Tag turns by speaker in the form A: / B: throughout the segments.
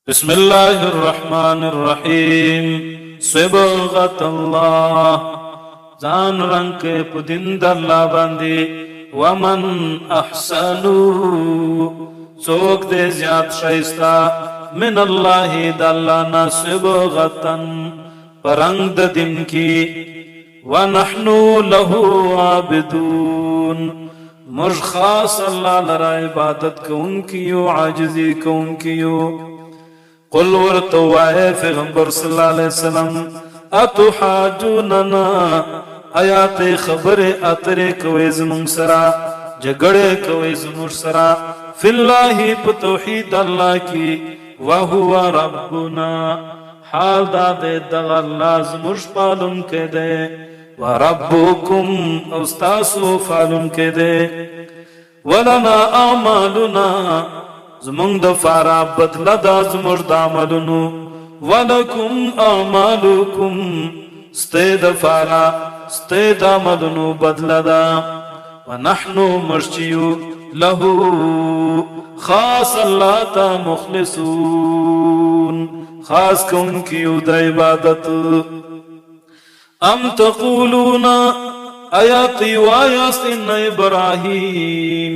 A: بسم الله الرحمن الرحیم صبغت الله ځان رنگ کې په دین د الله باندې ومن احسنو څوک دې زیات شایستا من الله د الله نه صبغتن پرنګ د دین کې ونحن له عابدون مش خاص الله لرا عبادت کوونکیو عاجزی کوونکیو قل ورتوائے پیغمبر صلی اللہ علیہ وسلم اتحاجوننا آیات خبر اترے کوئی زمون سرا جگڑے کوئی زمون سرا فی اللہ پتوحید اللہ کی وہو ربنا حال دادے دغ اللہ زموش پالن کے دے وربکم استاسو فالن کے دے ولنا اعمالنا زمونږ د فارا بدله دا زموږ د عملونو ولکم اعمالکم ستی د فارا ستی د عملونو بدله ده ونحن مرچیو له خاص الله ته مخلصون خاص کوونکیو د عبادت ام تقولون آیات وایاست ان ابراهیم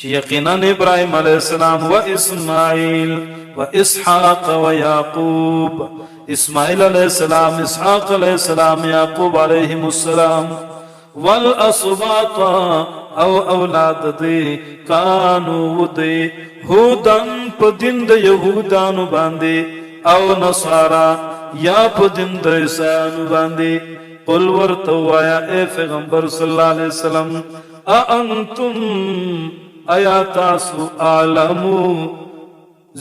A: یقینا ابراہیم علیہ السلام و اسماعیل و اسحاق و یعقوب اسماعیل علیہ السلام اسحاق علیہ السلام یعقوب علیہ السلام والاسباط او اولاد دی کانو دی هودن پا دین دا یهودانو باندی او نصارا یا پا دین دا عیسیانو باندی قل ورتوایا اے پیغمبر صلی اللہ علیہ وسلم اانتم آیا تاسو اعلمو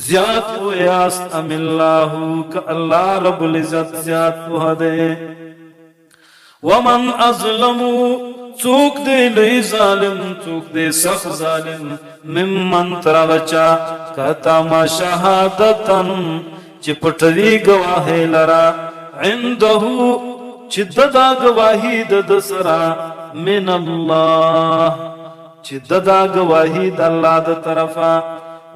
A: زیاد پویاست ام اللہ که اللہ رب العزت زیاد پوہ دے ومن ازلمو چوک دے لئی ظالم چوک دے سخ ظالم ممن ترغچا کتا ما شہادتن چی پتری گواہی لرا عندہو چی ددا گواہی دد سرا من اللہ چی ددا گواہی د اللہ د طرفا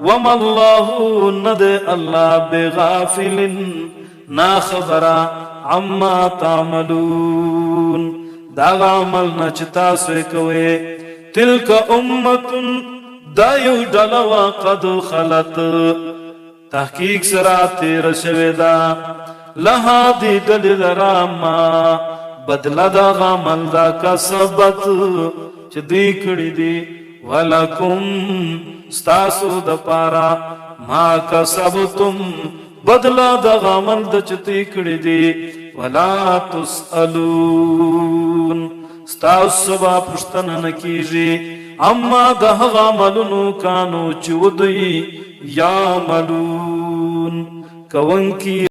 A: وما اللہ ند اللہ بغافل نا خبرا عما تعملون داغ عمل نچتا سوی کوئے تلک امت دایو ڈلوا قد خلط تحقیق سرا تیر شویدا لہا دی دل راما بدلا داغ عمل دا کسبت چه دی کڑی دی ولکم ستاسو دا پارا ما کسبتم بدلا دا غامل دا چتی کڑی دی ولا تسألون ستاسو سبا پشتن نکیجی اما دا غاملنو کانو چودی یا ملون کونکی